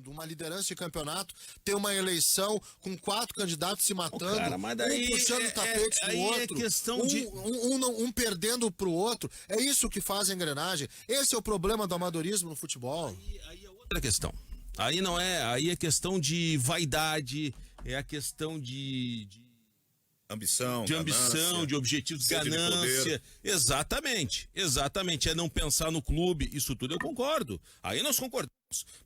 de uma liderança de campeonato, ter uma eleição com 4 candidatos se matando, cara, mas daí um puxando tapete pro outro, questão de... um perdendo pro outro. É isso que faz a engrenagem. Esse é o problema do amadorismo no futebol. Aí é outra questão. Aí não é, aí é questão de vaidade, é a questão de ambição, de objetivos, ganância. Exatamente. É não pensar no clube. Isso tudo eu concordo. Aí nós concordamos.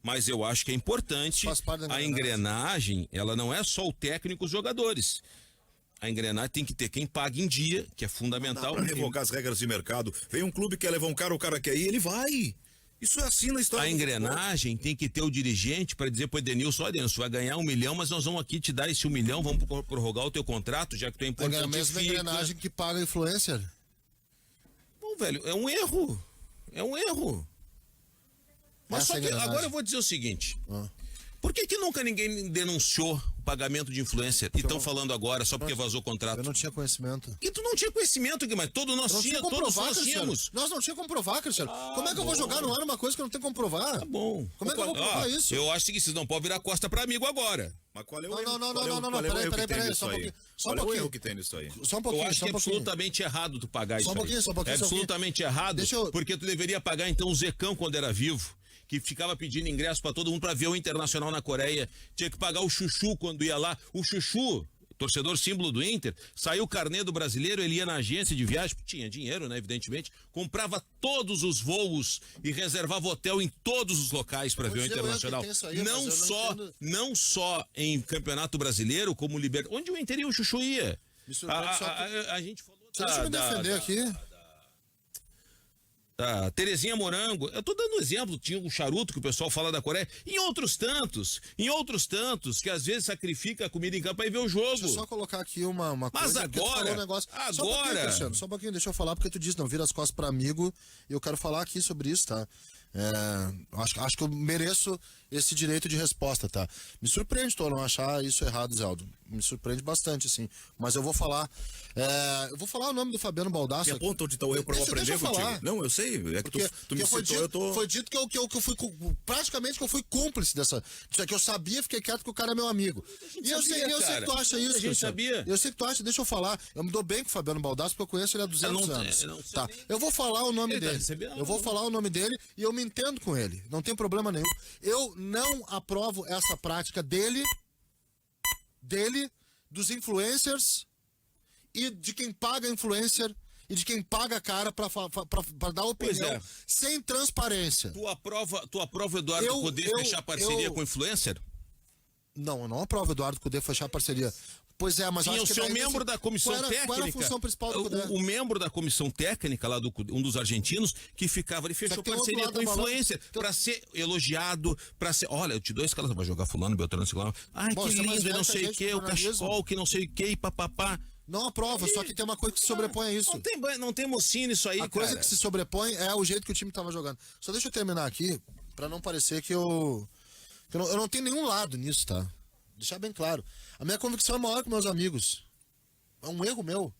Mas eu acho que é importante a engrenagem, ela não é só o técnico e os jogadores. A engrenagem tem que ter quem paga em dia, que é fundamental. Para revogar as regras de mercado. Vem um clube que quer levar um cara, o cara quer ir, ele vai. Isso é assim na história. A engrenagem tem que ter o dirigente para dizer pro Edenilson: olha, Edenilson, vai ganhar 1 milhão, mas nós vamos aqui te dar esse 1 milhão, vamos prorrogar o teu contrato, já que tu é importante. É a mesma engrenagem que paga influencer. Bom, velho, é um erro. Mas só que agora eu vou dizer o seguinte. Por que nunca ninguém denunciou o pagamento de influencer e estão falando agora só porque vazou o contrato? Eu não tinha conhecimento. E tu não tinha conhecimento, Guilherme, todos nós tínhamos. Nós não tínhamos como provar, Cristiano. Como é que eu vou jogar no ar uma coisa que eu não tenho como provar? Tá bom. Como é que eu vou provar isso? Eu acho que vocês não podem virar costa pra amigo agora. Mas qual é o erro? Não, peraí, só um pouquinho. Qual é o erro que tem nisso aí? Só um pouquinho. Eu acho que é absolutamente errado tu pagar isso aí. Só um pouquinho. É absolutamente errado, porque tu deveria pagar então o Zecão quando era vivo, que ficava pedindo ingresso pra todo mundo pra ver o Internacional na Coreia. Tinha que pagar o Chuchu quando ia lá. O Chuchu, torcedor símbolo do Inter, saiu o carnê do brasileiro, ele ia na agência de viagem, tinha dinheiro, né, evidentemente, comprava todos os voos e reservava hotel em todos os locais para ver o Internacional. Não só em Campeonato Brasileiro, como Libertadores. Onde o Inter e o Chuchu ia? A gente falou deixa eu me defender aqui. Terezinha Morango, eu tô dando exemplo, tinha um charuto que o pessoal fala da Coreia, em outros tantos, que às vezes sacrifica a comida em campo para ir ver o jogo. Deixa eu só colocar aqui uma coisa. Mas agora, só um pouquinho, deixa eu falar, porque tu disse, não vira as costas para amigo, e eu quero falar aqui sobre isso, tá? Acho que eu mereço esse direito de resposta, tá? Me surpreende tu não achar isso errado, Zé Aldo. Me surpreende bastante, assim. Mas eu vou falar. Eu vou falar o nome do Fabiano Baldassi. Me aponta onde tá o erro pra eu aprender contigo. Não, eu sei. É que tu me citou, eu tô... Foi dito que eu fui praticamente que eu fui cúmplice disso que eu sabia, fiquei quieto que o cara é meu amigo. E eu sei que tu acha isso. A gente sabia. Eu sei que tu acha, deixa eu falar. Eu me dou bem com o Fabiano Baldassi porque eu conheço ele há 200 anos. Tá. Eu vou falar o nome dele. Eu vou falar o nome dele e eu me entendo com ele. Não tem problema nenhum. Eu não aprovo essa prática dele, dos influencers e de quem paga influencer e de quem paga a cara pra dar opinião sem transparência. Tu aprova o Eduardo Cudê fechar parceria com influencer? Não, eu não aprovo o Eduardo Cudê fechar parceria. Pois é, mas tinha acho que o seu membro da comissão técnica. Qual era a função principal do Cudê? O membro da comissão técnica lá um dos argentinos que ficava, ele fechou parceria com influencer pra ser elogiado, pra ser, olha, eu te dou esse cara pra jogar fulano, Beltrano, Ciclano. Ai, que lindo, não sei o que, o cachecol, que não sei o que, papapá. Não aprova, só que tem uma coisa que se sobrepõe a isso. Não tem mocinho nisso aí, A coisa que se sobrepõe é o jeito que o time tava jogando. Só deixa eu terminar aqui, pra não parecer que eu não tenho nenhum lado nisso, tá? Deixar bem claro. A minha convicção é maior que meus amigos. É um erro meu.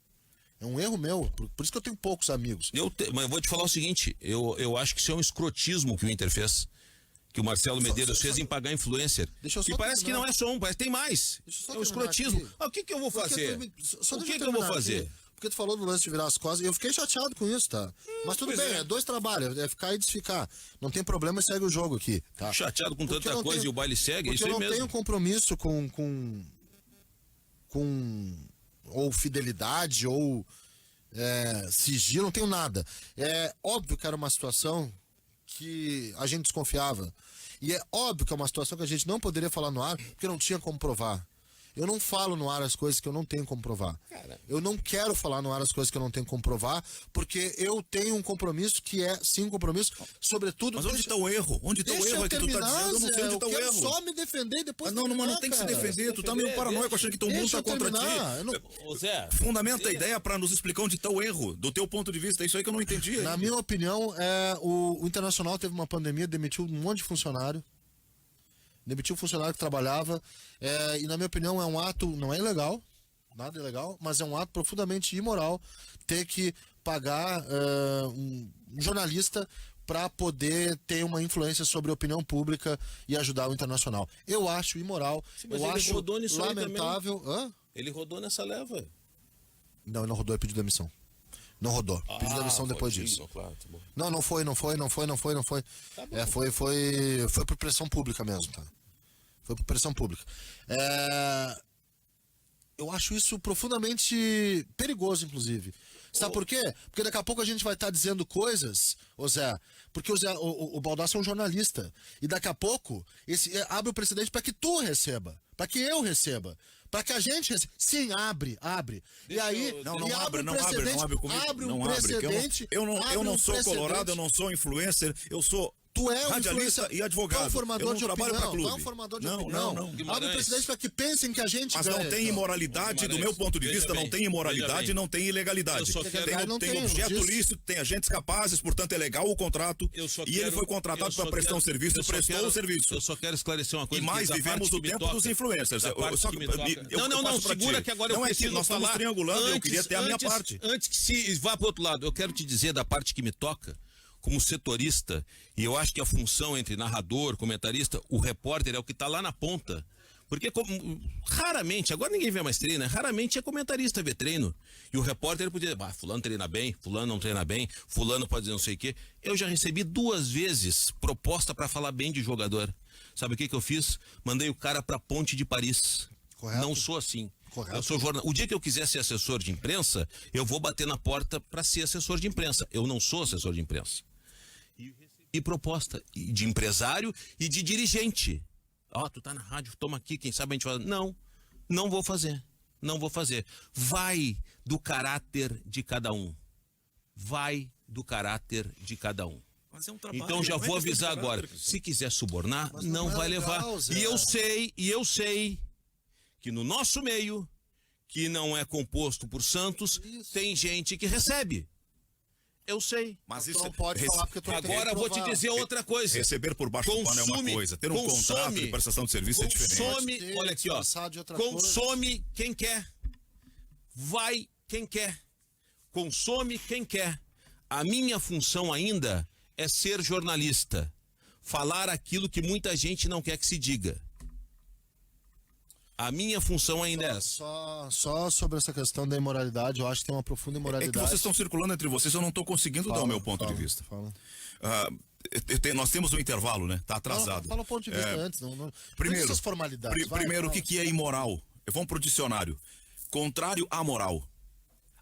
Por isso que eu tenho poucos amigos. Mas eu vou te falar o seguinte, eu acho que isso é um escrotismo que o Inter fez. Que o Marcelo Medeiros fez em pagar influencer. E parece que não é só um, parece que tem mais. É um escrotismo. O que eu vou fazer? O que eu vou fazer? Porque tu falou do lance de virar as costas e eu fiquei chateado com isso, tá? Mas tudo bem, é 2 trabalhos, é ficar e desficar. Não tem problema, segue o jogo aqui, tá? Chateado com tanta coisa e o baile segue, isso aí mesmo. Porque eu não tenho compromisso com ou fidelidade ou sigilo, não tenho nada. É óbvio que era uma situação que a gente desconfiava. E é óbvio que é uma situação que a gente não poderia falar no ar porque não tinha como provar. Eu não falo no ar as coisas que eu não tenho como provar. Eu não quero falar no ar as coisas que eu não tenho como provar, porque eu tenho um compromisso que é, sim, um compromisso, sobretudo... Mas onde está o erro? Onde está o erro? É que tu tá dizendo, eu não sei onde está o erro. Eu quero só me defender depois... Mas não tem que se defender, tu tá meio paranoico achando que todo mundo tá contra ti. Zé, fundamenta a ideia pra nos explicar onde está o erro, do teu ponto de vista, é isso aí que eu não entendi. Na minha opinião, o Internacional teve uma pandemia, demitiu um monte de funcionário. Demitiu o funcionário que trabalhava, e na minha opinião é um ato, não é ilegal, nada ilegal, mas é um ato profundamente imoral ter que pagar um jornalista para poder ter uma influência sobre a opinião pública e ajudar o Internacional. Eu acho imoral, mas eu ele acho rodou nisso aí lamentável. Hã? Ele rodou nessa leva. Não, ele não rodou, ele pediu demissão. Não rodou. Pediu demissão depois disso. Claro, tá bom. Não foi. Tá Foi por pressão pública mesmo, tá? Foi por pressão pública. Eu acho isso profundamente perigoso, inclusive. Sabe por quê? Porque daqui a pouco a gente vai estar dizendo coisas, ô Zé, porque o Baldasso é um jornalista. E daqui a pouco abre o precedente para que tu receba, para que eu receba, para que a gente receba. Sim, abre. E aí, Não abre abre, um precedente, abre um comigo. precedente. Eu não sou colorado, eu não sou influencer, eu sou Tu é um radialista e advogado. Tu é um formador eu não de trabalho opinião. para clube. Tu é um formador de não, opinião. não. Abre o precedente para que pensem que a gente Mas ganha, não tem então. imoralidade, do meu ponto de vista, não tem imoralidade, não tem ilegalidade. Tem objeto lícito, tem agentes capazes, portanto é legal o contrato. E ele foi contratado para prestar um serviço, prestou o serviço. Eu só quero esclarecer uma coisa. E mais vivemos o tempo dos influencers. Não, segura que agora eu preciso nós falar. Estamos triangulando, eu queria ter a minha parte. Antes que se vá para outro lado, eu quero te dizer da parte que me toca, como setorista, e eu acho que a função entre narrador, comentarista, o repórter é o que está lá na ponta. Porque raramente, agora ninguém vê mais treino, né? Raramente é comentarista ver treino. E o repórter podia dizer, fulano treina bem, fulano não treina bem, fulano pode dizer não sei o quê. Eu já recebi 2 vezes proposta para falar bem de jogador. Sabe o que eu fiz? Mandei o cara para Ponte de Paris. Correto. Não sou assim. Correto. Eu sou jornalista. O dia que eu quiser ser assessor de imprensa, eu vou bater na porta para ser assessor de imprensa. Eu não sou assessor de imprensa. E proposta de empresário e de dirigente. Tu tá na rádio, toma aqui, quem sabe a gente faz. Não vou fazer. Não vou fazer. Vai do caráter de cada um. Vai do caráter de cada um. Mas é um trabalho, então já vou avisar agora. Se quiser subornar, não vai levar. E eu sei que no nosso meio, que não é composto por santos, tem gente que recebe. Eu sei. Mas isso não pode falar porque tu agora eu vou te dizer outra coisa. Receber por baixo do pano é uma coisa. Ter um contrato de prestação de serviço é diferente. Olha aqui, ó. Consome quem quer. Vai quem quer. Consome quem quer. A minha função ainda é ser jornalista. Falar aquilo que muita gente não quer que se diga. A minha função ainda é essa. Só sobre essa questão da imoralidade, eu acho que tem uma profunda imoralidade. É que vocês estão circulando entre vocês, eu não estou conseguindo dar o meu ponto de vista. Nós temos um intervalo, né? Tá atrasado. Fala o ponto de vista antes. Primeiro, essas formalidades. Primeiro, o que é imoral? Vamos pro dicionário. Contrário à moral.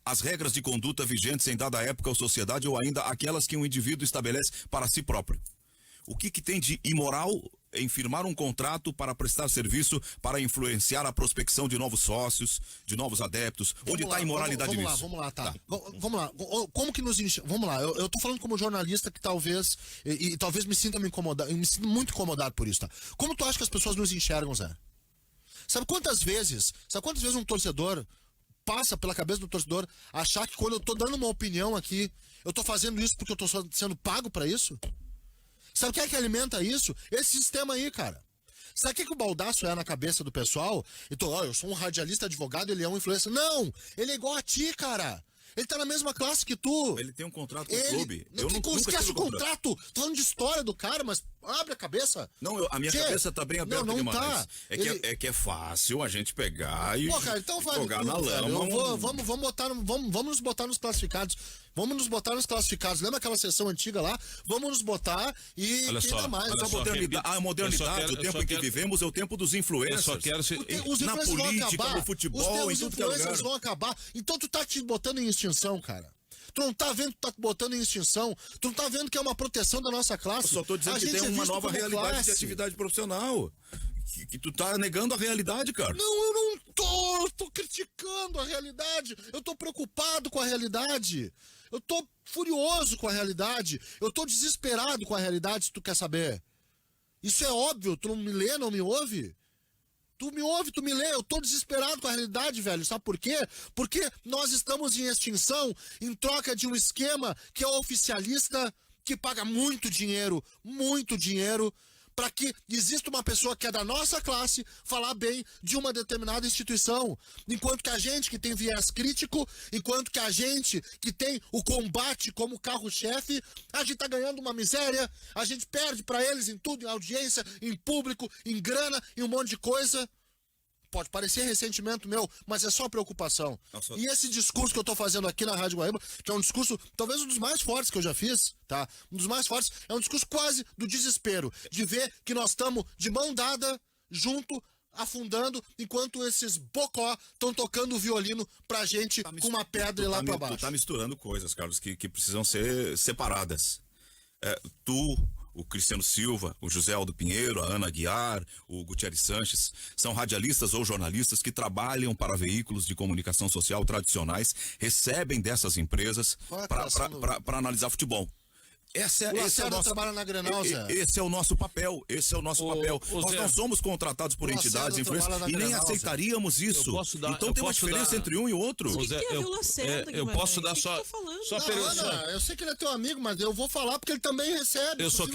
As regras de conduta vigentes em dada época ou sociedade ou ainda aquelas que um indivíduo estabelece para si próprio. O que tem de imoral em firmar um contrato para prestar serviço, para influenciar a prospecção de novos sócios, de novos adeptos? Onde está a imoralidade nisso? Vamos lá. Vamos lá. Como que nos enxerga? Vamos lá. Eu tô falando como jornalista que talvez e talvez me sinta muito incomodado por isso, tá? Como tu acha que as pessoas nos enxergam, Zé? Sabe quantas vezes um torcedor passa pela cabeça do torcedor achar que quando eu tô dando uma opinião aqui, eu tô fazendo isso porque eu tô sendo pago para isso? Sabe o que é que alimenta isso? Esse sistema aí, cara. Sabe o que o Baldasso é na cabeça do pessoal? Então, eu sou um radialista advogado, ele é um influencer. Não! Ele é igual a ti, cara. Ele tá na mesma classe que tu. Ele tem um contrato com o clube. Esquece o contrato. Tô falando de história do cara, mas abre a cabeça. Não, a minha cabeça tá bem aberta demais. Tá. É que é fácil a gente pegar e cara, então jogar na lama. Vamos nos botar nos classificados. Lembra aquela sessão antiga lá? Vamos nos botar e olha só, mais. A modernidade, o tempo em que vivemos é o tempo dos influencers. Eu só quero ser... Na política, no futebol, em tudo que é lugar. Os influencers vão acabar. Então tu tá te botando em extinção, cara. Tu não tá vendo que tá te botando em extinção. Tu não tá vendo que é uma proteção da nossa classe. Eu só tô dizendo que tem uma nova realidade de atividade profissional. Que tu tá negando a realidade, cara. Não, eu não tô. Eu tô criticando a realidade. Eu tô preocupado com a realidade. Eu tô furioso com a realidade. Eu tô desesperado com a realidade, se tu quer saber. Isso é óbvio. Tu não me lê, não me ouve? Tu me ouve, tu me lê. Eu tô desesperado com a realidade, velho. Sabe por quê? Porque nós estamos em extinção em troca de um esquema que é oficialista, que paga muito dinheiro para que exista uma pessoa que é da nossa classe falar bem de uma determinada instituição. Enquanto que a gente que tem viés crítico, enquanto que a gente que tem o combate como carro-chefe, a gente tá ganhando uma miséria, a gente perde para eles em tudo, em audiência, em público, em grana, em um monte de coisa. Pode parecer ressentimento meu, mas é só preocupação. Nossa. E esse discurso que eu tô fazendo aqui na Rádio Guaíba, que é um discurso, talvez um dos mais fortes que eu já fiz, tá? Um dos mais fortes, é um discurso quase do desespero, de ver que nós estamos de mão dada, junto, afundando, enquanto esses bocó estão tocando o violino pra gente com uma pedra lá pra baixo. Tu tá misturando coisas, Carlos, que precisam ser separadas. O Cristiano Silva, o José Aldo Pinheiro, a Ana Aguiar, o Gutierrez Sanches, são radialistas ou jornalistas que trabalham para veículos de comunicação social tradicionais, recebem dessas empresas para analisar futebol. Esse é o nosso, trabalha na Grenal, Zé. Esse é o nosso papel, Nós Zé, não somos contratados por entidades influentes e nem aceitaríamos isso. Então tem uma diferença entre um e o outro. Eu posso dar só eu sei que ele é teu amigo, mas eu vou falar porque ele também recebe. Eu só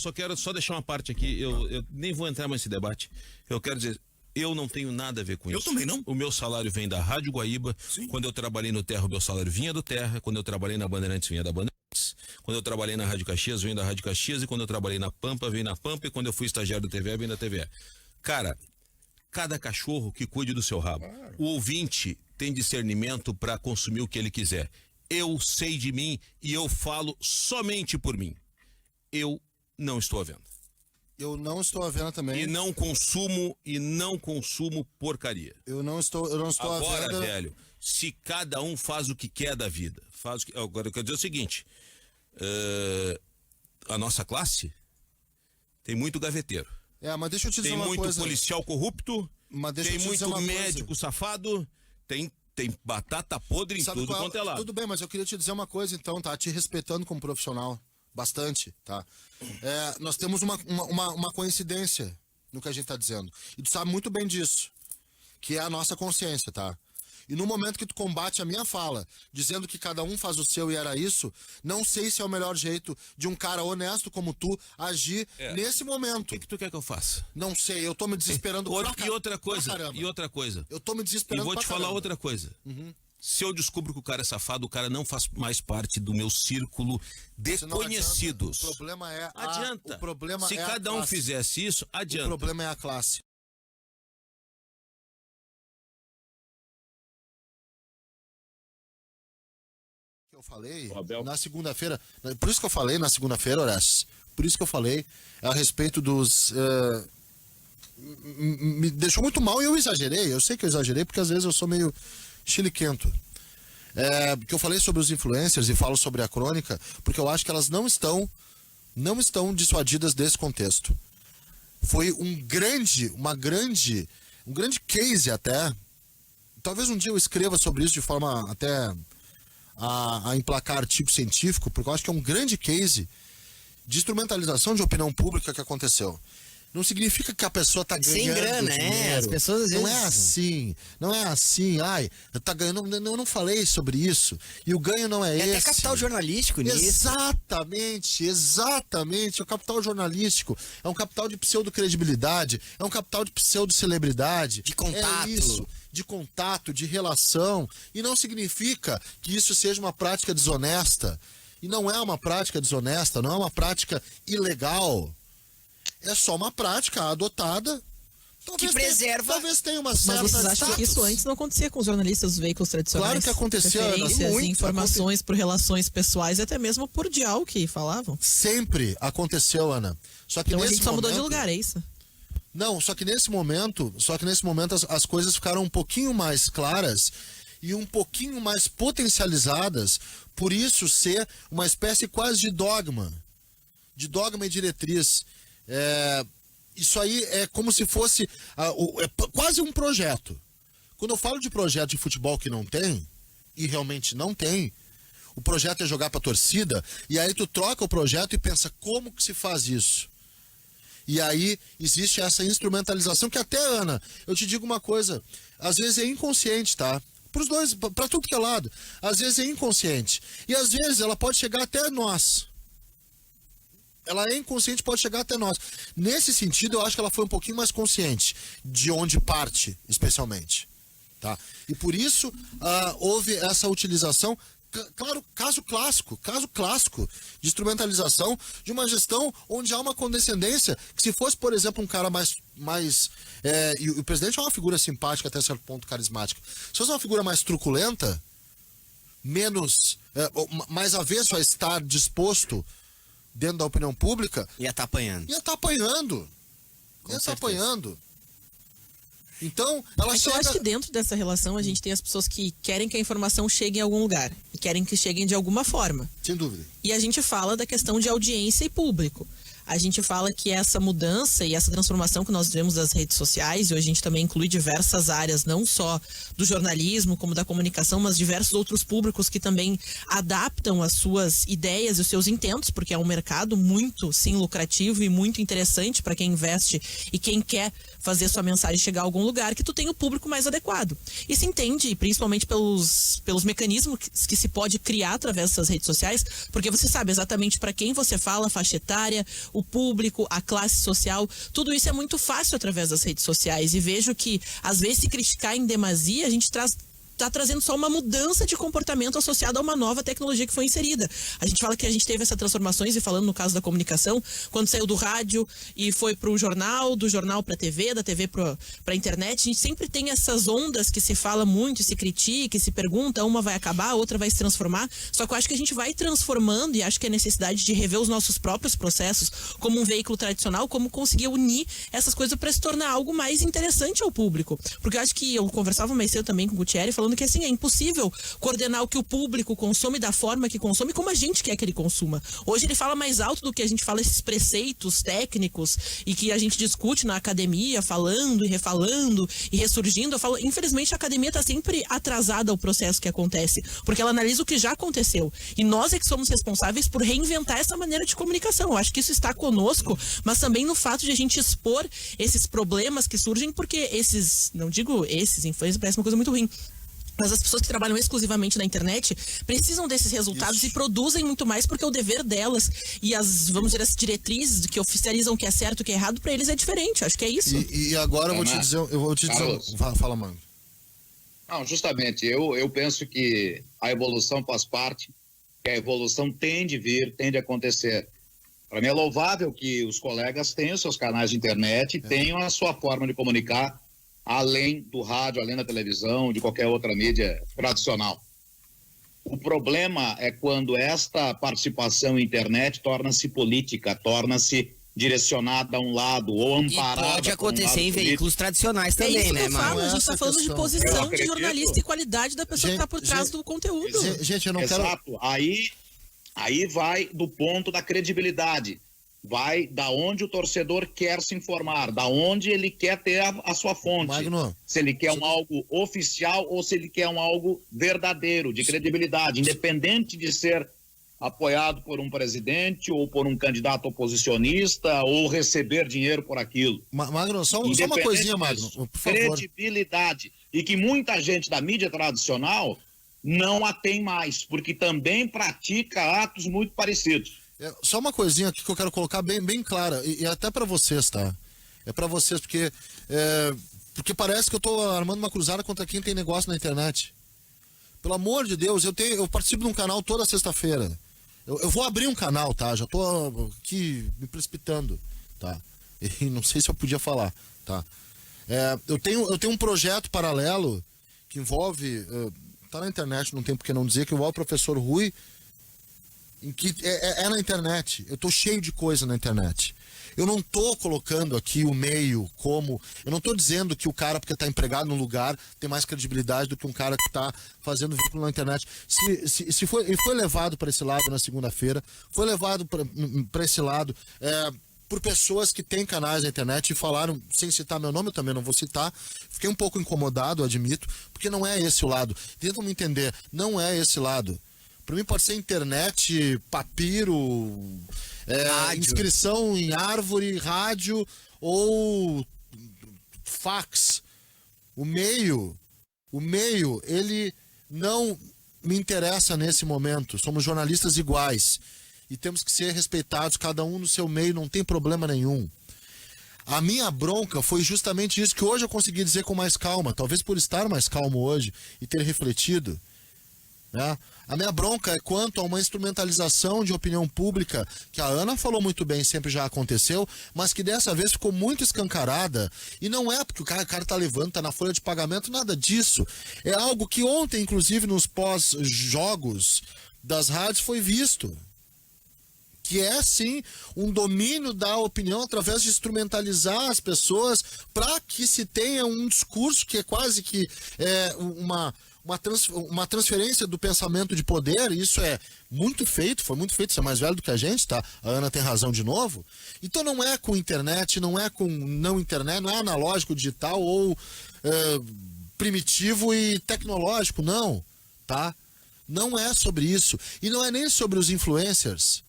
quero deixar uma parte aqui. Eu nem vou entrar mais nesse debate. Eu quero dizer, eu não tenho nada a ver com isso. Eu também não. O meu salário vem da Rádio Guaíba. Sim. Quando eu trabalhei no Terra, o meu salário vinha do Terra. Quando eu trabalhei na Bandeirantes, vinha da Bandeirantes. Quando eu trabalhei na Rádio Caxias, veio da Rádio Caxias. E quando eu trabalhei na Pampa, veio na Pampa. E quando eu fui estagiário do TVE, veio da TVE. Cara, cada cachorro que cuide do seu rabo. Claro. O ouvinte tem discernimento para consumir o que ele quiser. Eu sei de mim e eu falo somente por mim. Eu não estou à venda. Eu não estou à venda também. E não consumo porcaria. Eu não estou à venda. Agora, velho, se cada um faz o que quer da vida, agora eu quero dizer o seguinte, a nossa classe tem muito gaveteiro. Mas deixa eu te dizer uma coisa. Tem muito policial corrupto, tem muito médico safado, tem batata podre em tudo quanto é lado. Tudo bem, mas eu queria te dizer uma coisa então, tá? Te respeitando como profissional. Bastante, tá? Nós temos uma coincidência no que a gente tá dizendo. E tu sabe muito bem disso. Que é a nossa consciência, tá? E no momento que tu combate a minha fala, dizendo que cada um faz o seu e era isso, não sei se é o melhor jeito de um cara honesto como tu agir nesse momento. O que tu quer que eu faça? Não sei, eu tô me desesperando E outra coisa. Eu tô me desesperando. E vou te falar outra coisa. Uhum. Se eu descubro que o cara é safado, o cara não faz mais parte do meu círculo de conhecidos. O problema é adianta. Se é cada um fizesse isso, adianta. O problema é a classe. Eu falei na segunda-feira, por isso que eu falei na segunda-feira, Horácio, por isso que eu falei a respeito dos... me deixou muito mal e eu exagerei, eu sei que eu exagerei porque às vezes eu sou meio chiliquento. Que eu falei sobre os influencers e falo sobre a crônica, porque eu acho que elas não estão dissuadidas desse contexto. Foi um grande case até. Talvez um dia eu escreva sobre isso de forma até a emplacar artigo científico, porque eu acho que é um grande case de instrumentalização de opinião pública que aconteceu. Não significa que a pessoa tá ganhando sem grana, dinheiro. As pessoas às vezes... Não é assim, tá ganhando, eu não falei sobre isso, e o ganho não é esse. É até capital jornalístico nisso. Exatamente, o capital jornalístico é um capital de pseudo-credibilidade, é um capital de pseudo-celebridade. De contato. É isso, de contato, de relação, e não significa que isso seja uma prática desonesta, e não é uma prática desonesta, não é uma prática ilegal. É só uma prática adotada que preserva. Talvez tenha uma certa... Mas vocês acham que isso antes não acontecia com os jornalistas dos veículos tradicionais? Claro que acontecia. Informações por relações pessoais e até mesmo por diálogo que falavam. Sempre aconteceu, Ana. Só que então nesse a gente só mudou de momento... lugar, é isso? Não, só que nesse momento as coisas ficaram um pouquinho mais claras e um pouquinho mais potencializadas, por isso ser uma espécie quase de dogma e diretriz. Isso aí é como se fosse quase um projeto. Quando eu falo de projeto de futebol que não tem, e realmente não tem, o projeto é jogar pra torcida, e aí tu troca o projeto e pensa como que se faz isso. E aí existe essa instrumentalização que até, Ana, eu te digo uma coisa, às vezes é inconsciente, tá? Pros dois, pra tudo que é lado. Às vezes é inconsciente. E às vezes ela pode chegar até nós. ela é inconsciente, pode chegar até nós. Nesse sentido, eu acho que ela foi um pouquinho mais consciente de onde parte, especialmente. Tá? E por isso houve essa utilização, claro, caso clássico de instrumentalização de uma gestão onde há uma condescendência, que se fosse, por exemplo, um cara mais e o presidente é uma figura simpática até certo ponto, carismática. Se fosse uma figura mais truculenta, mais avesso a estar disposto dentro da opinião pública, Ia estar apanhando. Ia estar apanhando. Então, ela Eu acho que dentro dessa relação a gente tem as pessoas que querem que a informação chegue em algum lugar. E querem que cheguem de alguma forma. Sem dúvida. E a gente fala da questão de audiência e público. A gente fala que essa mudança e essa transformação que nós vemos das redes sociais, e hoje a gente também inclui diversas áreas, não só do jornalismo, como da comunicação, mas diversos outros públicos que também adaptam as suas ideias e os seus intentos, porque é um mercado muito, sim, lucrativo e muito interessante para quem investe e quem quer fazer sua mensagem chegar a algum lugar, que tu tenha o público mais adequado. E se entende, principalmente pelos mecanismos que se pode criar através dessas redes sociais, porque você sabe exatamente para quem você fala, a faixa etária, o público, a classe social, tudo isso é muito fácil através das redes sociais. E vejo que, às vezes, se criticar em demasia, a gente está trazendo só uma mudança de comportamento associada a uma nova tecnologia que foi inserida. A gente fala que a gente teve essas transformações, e falando no caso da comunicação, quando saiu do rádio e foi para o jornal, do jornal para a TV, da TV para a internet, a gente sempre tem essas ondas que se fala muito, se critica, se pergunta, uma vai acabar, a outra vai se transformar, só que eu acho que a gente vai transformando, e acho que é necessidade de rever os nossos próprios processos como um veículo tradicional, como conseguir unir essas coisas para se tornar algo mais interessante ao público. Porque eu acho que eu conversava mais cedo também com o Gutierrez, falando que assim, é impossível coordenar o que o público consome da forma que consome, como a gente quer que ele consuma. Hoje ele fala mais alto do que a gente fala esses preceitos técnicos e que a gente discute na academia, falando e refalando e ressurgindo. Eu falo, infelizmente a academia está sempre atrasada ao processo que acontece, porque ela analisa o que já aconteceu. E nós é que somos responsáveis por reinventar essa maneira de comunicação. Eu acho que isso está conosco, mas também no fato de a gente expor esses problemas que surgem, porque influencers parece uma coisa muito ruim. Mas as pessoas que trabalham exclusivamente na internet precisam desses resultados e produzem muito mais, porque o dever delas e as diretrizes que oficializam o que é certo e o que é errado, para eles é diferente. Acho que é isso. E agora eu vou te dizer. Fala, mano. Não, justamente, eu penso que a evolução faz parte, que a evolução tem de vir, tem de acontecer. Para mim é louvável que os colegas tenham seus canais de internet, tenham a sua forma de comunicar, além do rádio, além da televisão, de qualquer outra mídia tradicional. O problema é quando esta participação em internet torna-se política, torna-se direcionada a um lado ou amparada. E pode acontecer em veículos tradicionais também, isso né, Mano? A gente está falando de posição de jornalista e qualidade da pessoa que está por trás do conteúdo. Gente, eu não quero... Exato. Aí vai do ponto da credibilidade. Vai da onde o torcedor quer se informar, da onde ele quer ter a sua fonte. Magno, se ele quer algo oficial ou se ele quer algo verdadeiro, de credibilidade, independente de ser apoiado por um presidente ou por um candidato oposicionista ou receber dinheiro por aquilo. Magno, só uma coisinha, Magno, por favor. Credibilidade. E que muita gente da mídia tradicional não a tem mais, porque também pratica atos muito parecidos. Só uma coisinha aqui que eu quero colocar bem clara, e até para vocês, tá? É para vocês, porque parece que eu tô armando uma cruzada contra quem tem negócio na internet. Pelo amor de Deus, eu participo de um canal toda sexta-feira. Eu vou abrir um canal, tá? Já tô aqui me precipitando, tá? E não sei se eu podia falar, tá? Eu tenho um projeto paralelo que envolve, tá na internet, não tem por que não dizer, que envolve o professor Rui, em que é na internet. Eu tô cheio de coisa na internet. Eu não tô colocando aqui o meio como... Eu não tô dizendo que o cara, porque tá empregado num lugar, tem mais credibilidade do que um cara que tá fazendo vínculo na internet. Se foi levado para esse lado na segunda-feira, foi levado para esse lado por pessoas que têm canais na internet e falaram, sem citar meu nome, eu também não vou citar. Fiquei um pouco incomodado, admito, porque não é esse o lado. Tentam me entender, não é esse lado. Para mim pode ser internet, papiro, inscrição em árvore, rádio ou fax. O meio, ele não me interessa nesse momento. Somos jornalistas iguais. e temos que ser respeitados, cada um no seu meio, não tem problema nenhum. A minha bronca foi justamente isso que hoje eu consegui dizer com mais calma, talvez por estar mais calmo hoje e ter refletido, né? A minha bronca é quanto a uma instrumentalização de opinião pública, que a Ana falou muito bem, sempre já aconteceu, mas que dessa vez ficou muito escancarada. E não é porque o cara tá levando, tá na folha de pagamento, nada disso. É algo que ontem, inclusive, nos pós-jogos das rádios foi visto. Que é, sim, um domínio da opinião através de instrumentalizar as pessoas para que se tenha um discurso que é quase que uma transferência do pensamento de poder. Isso é muito feito, foi muito feito, você é mais velho do que a gente, tá? A Ana tem razão de novo. Então não é com internet, não é com não internet, não é analógico, digital ou primitivo e tecnológico, não, tá? Não é sobre isso. E não é nem sobre os influencers.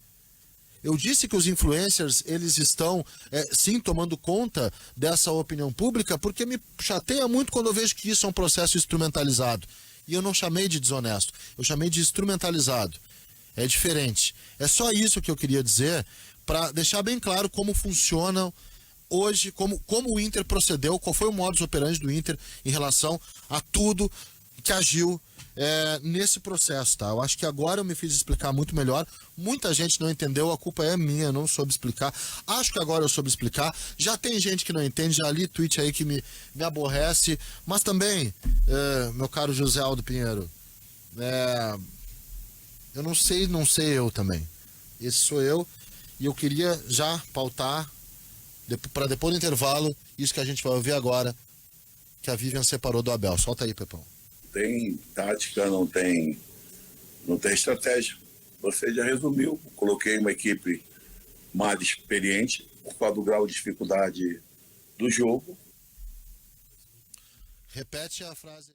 Eu disse que os influencers, eles estão, sim, tomando conta dessa opinião pública, porque me chateia muito quando eu vejo que isso é um processo instrumentalizado. E eu não chamei de desonesto, eu chamei de instrumentalizado. É diferente. É só isso que eu queria dizer, para deixar bem claro como funciona hoje, como o Inter procedeu, qual foi o modus operandi do Inter em relação a tudo que agiu nesse processo, tá? Eu acho que agora eu me fiz explicar muito melhor. Muita gente não entendeu, a culpa é minha, eu não soube explicar. Acho que agora eu soube explicar. Já tem gente que não entende, já li tweet aí que me aborrece. Mas também, meu caro José Aldo Pinheiro, eu não sei eu também. Esse sou eu. E eu queria já pautar, para depois do intervalo, isso que a gente vai ouvir agora, que a Vivian separou do Abel. Solta aí, Pepão. Tem tática, não tem estratégia. Você já resumiu. Coloquei uma equipe mais experiente por causa do grau de dificuldade do jogo. Repete a frase.